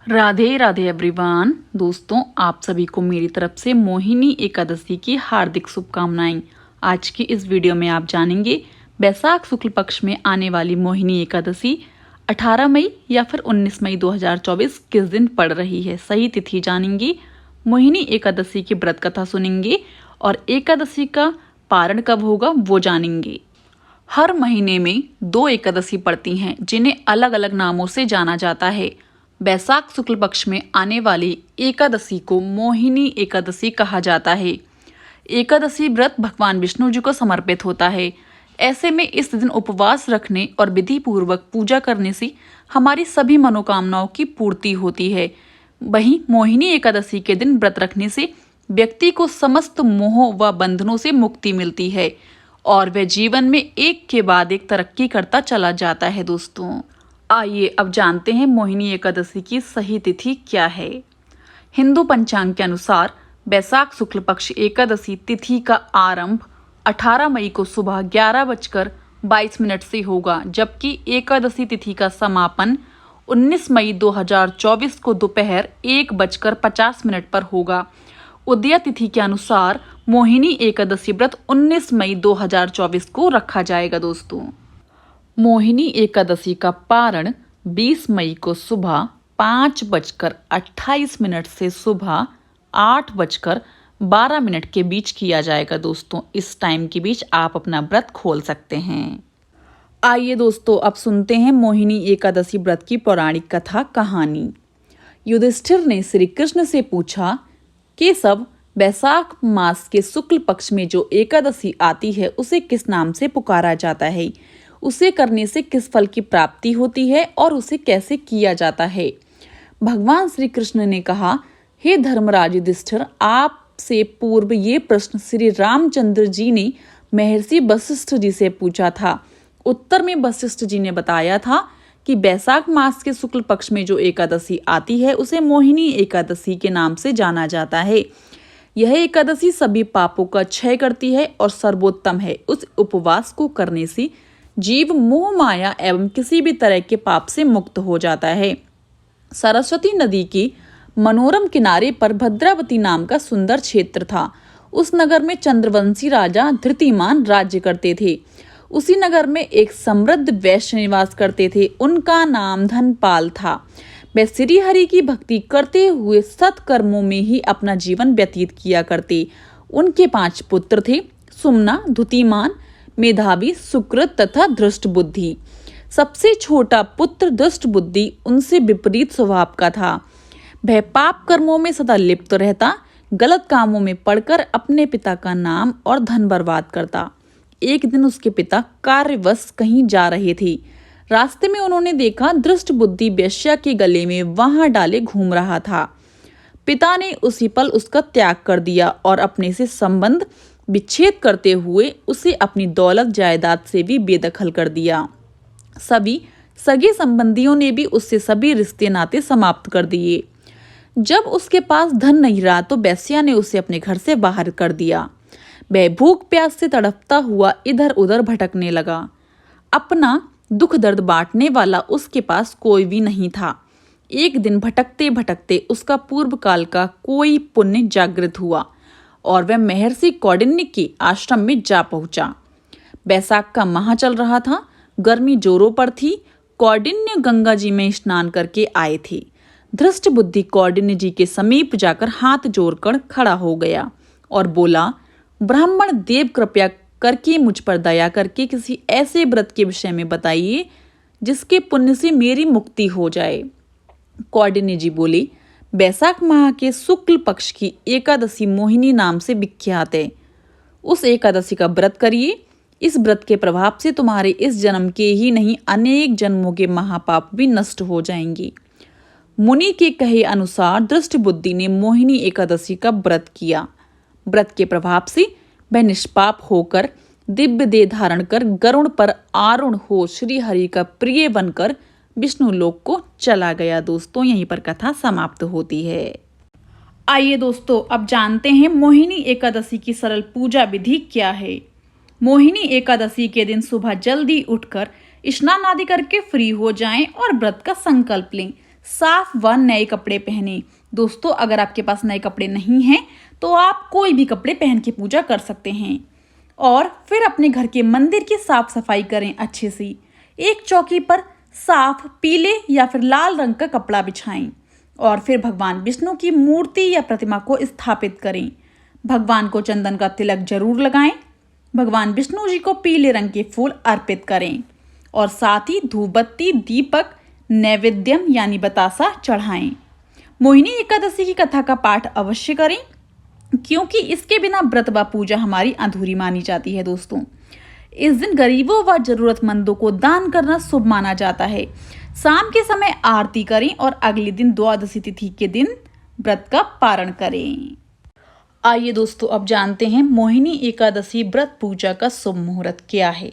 Radhe Radhe everyone. दोस्तों, आप सभी को मेरी तरफ से मोहिनी एकादशी की हार्दिक शुभकामनाएं। आज की इस वीडियो में आप जानेंगे बैसाख शुक्ल पक्ष में आने वाली मोहिनी एकादशी 18 मई या फिर 19 मई 2024 किस दिन पड़ रही है। सही तिथि जानेंगे, मोहिनी एकादशी की व्रत कथा सुनेंगे और एकादशी का पारण कब होगा वो जानेंगे। हर महीने में 2 एकादशी पड़ती हैं जिन्हें अलग अलग नामों से जाना जाता है। बैसाख शुक्ल पक्ष में आने वाली एकादशी को मोहिनी एकादशी कहा जाता है। एकादशी व्रत भगवान विष्णु जी को समर्पित होता है। ऐसे में इस दिन उपवास रखने और विधि पूर्वक पूजा करने से हमारी सभी मनोकामनाओं की पूर्ति होती है। वहीं मोहिनी एकादशी के दिन व्रत रखने से व्यक्ति को समस्त मोह व बंधनों से मुक्ति मिलती है और वह जीवन में एक के बाद एक तरक्की करता चला जाता है। दोस्तों, आइए अब जानते हैं मोहिनी एकादशी की सही तिथि क्या है। हिंदू पंचांग के अनुसार बैसाख शुक्ल पक्ष एकादशी तिथि का आरंभ 18 मई को सुबह 11:22 से होगा, जबकि एकादशी तिथि का समापन 19 मई 2024 को दोपहर 1:50 पर होगा। उदय तिथि के अनुसार मोहिनी एकादशी व्रत 19 मई 2024 को रखा जाएगा। दोस्तों, मोहिनी एकादशी का पारण 20 मई को सुबह 5:28 से सुबह 8:12 के बीच किया जाएगा। दोस्तों, इस टाइम के बीच आप अपना व्रत खोल सकते हैं। आइए दोस्तों, अब सुनते हैं मोहिनी एकादशी व्रत की पौराणिक कथा कहानी। युधिष्ठिर ने श्री कृष्ण से पूछा कि सब बैसाख मास के शुक्ल पक्ष में जो एकादशी आती है उसे किस नाम से पुकारा जाता है, उसे करने से किस फल की प्राप्ति होती है और उसे कैसे किया जाता है। भगवान श्री कृष्ण ने कहा, हे धर्मराज युधिष्ठिर, आपसे पूर्व ये प्रश्न श्री रामचंद्र जी ने महर्षि वशिष्ठ जी से पूछा था। उत्तर में वशिष्ठ जी ने बताया था कि बैसाख मास के शुक्ल पक्ष में जो एकादशी आती है उसे मोहिनी एकादशी के नाम से जाना जाता है। यह एकादशी सभी पापों का क्षय करती है और सर्वोत्तम है। उस उपवास को करने से जीव मोह माया एवं किसी भी तरह के पाप से मुक्त हो जाता है। सरस्वती नदी की मनोरम किनारे पर भद्रावती नाम का सुंदर क्षेत्र था। उस नगर में चंद्रवंशी राजा धृतिमान राज्य करते थे। उसी नगर में एक समृद्ध वैश्य निवास करते थे। उनका नाम धनपाल था। वे श्री हरि की भक्ति करते हुए सत्कर्मों में ही अपना जीवन व्यतीत किया करते। उनके 5 पुत्र थे, सुमना, धुतिमान, मेधावी, सुकृत तथा धृष्ट बुद्धि। सबसे छोटा पुत्र धृष्ट बुद्धि उनसे विपरीत स्वभाव का था। वह पाप कर्मों में सदा लिप्त रहता, गलत कामों में पड़कर अपने पिता का नाम और धन बर्बाद करता। एक दिन उसके पिता कार्यवश कहीं जा रहे थे। रास्ते में उन्होंने देखा धृष्ट बुद्धि वेश्या के गले में वहां डाले घूम रहा था। पिता ने उसी पल उसका त्याग कर दिया और अपने से संबंध विच्छेद करते हुए उसे अपनी दौलत जायदाद से भी बेदखल कर दिया। सभी सगे संबंधियों ने भी उससे सभी रिश्ते नाते समाप्त कर दिए। जब उसके पास धन नहीं रहा तो वेश्या ने उसे अपने घर से बाहर कर दिया। वह भूख प्यास से तड़पता हुआ इधर उधर भटकने लगा। अपना दुख दर्द बांटने वाला उसके पास कोई भी नहीं था। एक दिन भटकते भटकते उसका पूर्व काल का कोई पुण्य जागृत हुआ और वह महर्षि कौंडिन्य के आश्रम में जा पहुंचा। बैसाख का माह चल रहा था, गर्मी जोरों पर थी। कौंडिन्य गंगा जी में स्नान करके आए थे। धृष्ट बुद्धि कौंडिन्य जी के समीप जाकर हाथ जोड़कर खड़ा हो गया और बोला, ब्राह्मण देव, कृपया करके मुझ पर दया करके किसी ऐसे व्रत के विषय में बताइए जिसके पुण्य से मेरी मुक्ति हो जाए। कौंडिन्य जी बोले, बैसाख माह के शुक्ल पक्ष की एकादशी मोहिनी नाम से विख्यात है। उस एकादशी का व्रत करिए। इस व्रत के प्रभाव से तुम्हारे इस जन्म के ही नहीं अनेक जन्मों के महापाप भी नष्ट हो जाएंगे। मुनि के कहे अनुसार दृष्ट बुद्धि ने मोहिनी एकादशी का व्रत किया। व्रत के प्रभाव से वह निष्पाप होकर दिव्य देह धारण कर गरुड़ पर आरूढ़ हो श्री हरि का प्रिय बनकर विष्णु लोक को चला गया। दोस्तों, यहीं पर कथा समाप्त होती है। आइए दोस्तों, अब जानते हैं मोहिनी एकादशी की सरल पूजा विधि क्या है। मोहिनी एकादशी के दिन सुबह जल्दी उठकर स्नान आदि करके फ्री हो जाएं और व्रत का संकल्प लें। साफ व नए कपड़े पहने। दोस्तों, अगर आपके पास नए कपड़े नहीं हैं तो आप कोई भी कपड़े पहन के पूजा कर सकते हैं। और फिर अपने घर के मंदिर की साफ सफाई करें अच्छे से। एक चौकी पर साफ पीले या फिर लाल रंग का कपड़ा बिछाएं और फिर भगवान विष्णु की मूर्ति या प्रतिमा को स्थापित करें। भगवान को चंदन का तिलक जरूर लगाएं। भगवान विष्णु जी को पीले रंग के फूल अर्पित करें और साथ ही धूप बत्ती, दीपक, नैवेद्यम यानी बतासा चढ़ाएं। मोहिनी एकादशी की कथा का पाठ अवश्य करें, क्योंकि इसके बिना व्रत व पूजा हमारी अधूरी मानी जाती है। दोस्तों, इस दिन गरीबों व जरूरतमंदों को दान करना शुभ माना जाता है। शाम के समय आरती करें और अगले दिन द्वादशी तिथि के दिन व्रत का पारण करें। आइए दोस्तों, अब जानते हैं मोहिनी एकादशी व्रत पूजा का शुभ मुहूर्त क्या है।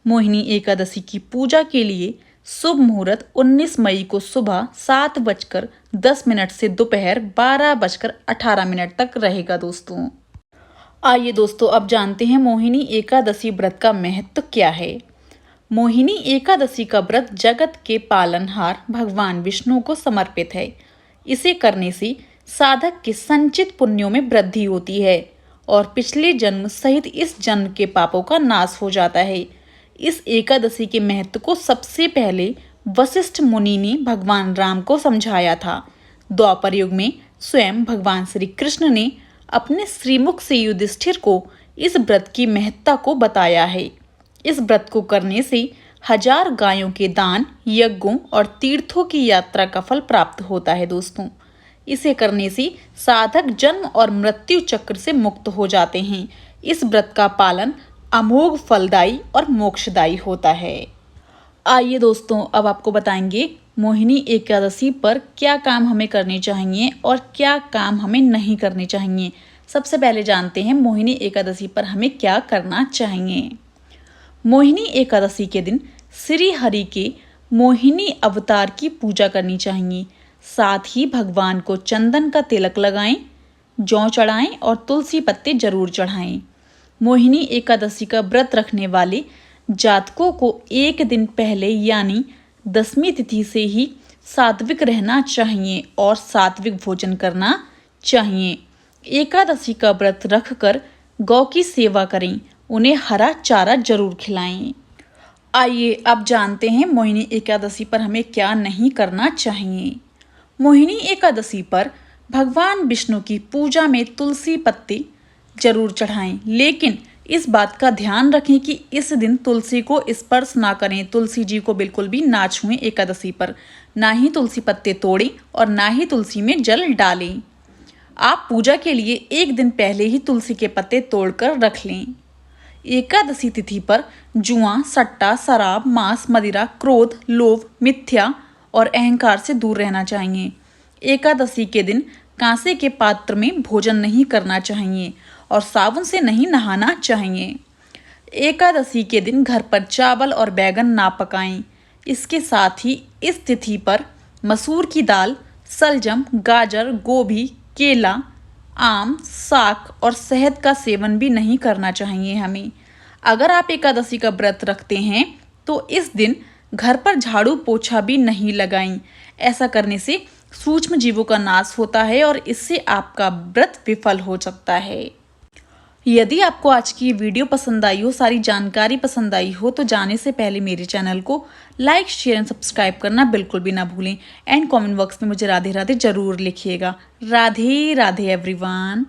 मोहिनी एकादशी की पूजा के लिए शुभ मुहूर्त 19 मई को सुबह 7:10 से दोपहर 12:18 तक रहेगा। दोस्तों, आइए दोस्तों, अब जानते हैं मोहिनी एकादशी व्रत का महत्व क्या है। मोहिनी एकादशी का व्रत जगत के पालनहार भगवान विष्णु को समर्पित है। इसे करने से साधक के संचित पुण्यों में वृद्धि होती है और पिछले जन्म सहित इस जन्म के पापों का नाश हो जाता है। इस एकादशी के महत्व को सबसे पहले वशिष्ठ मुनि ने भगवान राम को समझाया था। द्वापर युग में स्वयं भगवान श्री कृष्ण ने अपने श्रीमुख से युधिष्ठिर को इस व्रत की महत्ता को बताया है। इस व्रत को करने से 1000 गायों के दान, यज्ञों और तीर्थों की यात्रा का फल प्राप्त होता है। दोस्तों, इसे करने से साधक जन्म और मृत्यु चक्र से मुक्त हो जाते हैं। इस व्रत का पालन अमोघ फलदायी और मोक्षदायी होता है। आइए दोस्तों, अब आपको बताएंगे मोहिनी एकादशी पर क्या काम हमें करने चाहिए और क्या काम हमें नहीं करने चाहिए। सबसे पहले जानते हैं मोहिनी एकादशी पर हमें क्या करना चाहिए। मोहिनी एकादशी के दिन श्री हरि के मोहिनी अवतार की पूजा करनी चाहिए। साथ ही भगवान को चंदन का तिलक लगाएं, जौ चढ़ाएं और तुलसी पत्ते जरूर चढ़ाएं। मोहिनी एकादशी का व्रत रखने वाले जातकों को एक दिन पहले यानी 10वीं तिथि से ही सात्विक रहना चाहिए और सात्विक भोजन करना चाहिए। एकादशी का व्रत रखकर गौ की सेवा करें, उन्हें हरा चारा जरूर खिलाएं। आइए अब जानते हैं मोहिनी एकादशी पर हमें क्या नहीं करना चाहिए। मोहिनी एकादशी पर भगवान विष्णु की पूजा में तुलसी पत्ते जरूर चढ़ाएं, लेकिन इस बात का ध्यान रखें कि इस दिन तुलसी को स्पर्श ना करें। तुलसी जी को बिल्कुल भी ना छुएं एकादशी पर। ना ही तुलसी पत्ते तोड़ें और ना ही तुलसी में जल डालें। आप पूजा के लिए एक दिन पहले ही तुलसी के पत्ते तोड़कर रख लें। एकादशी तिथि पर जुआ, सट्टा, शराब, मांस, मदिरा, क्रोध, लोभ, मिथ्या और अहंकार से दूर रहना चाहिए। एकादशी के दिन कांसे के पात्र में भोजन नहीं करना चाहिए और साबुन से नहीं नहाना चाहिए। एकादशी के दिन घर पर चावल और बैगन ना पकाएं। इसके साथ ही इस तिथि पर मसूर की दाल, सलजम, गाजर, गोभी, केला, आम, साग और शहद का सेवन भी नहीं करना चाहिए हमें। अगर आप एकादशी का व्रत रखते हैं तो इस दिन घर पर झाड़ू पोछा भी नहीं लगाएं। ऐसा करने से सूक्ष्म जीवों का नाश होता है और इससे आपका व्रत विफल हो सकता है। यदि आपको आज की वीडियो पसंद आई हो, सारी जानकारी पसंद आई हो, तो जाने से पहले मेरे चैनल को लाइक, शेयर एंड सब्सक्राइब करना बिल्कुल भी ना भूलें। एंड कमेंट बॉक्स में मुझे राधे राधे जरूर लिखिएगा। राधे राधे एवरीवन।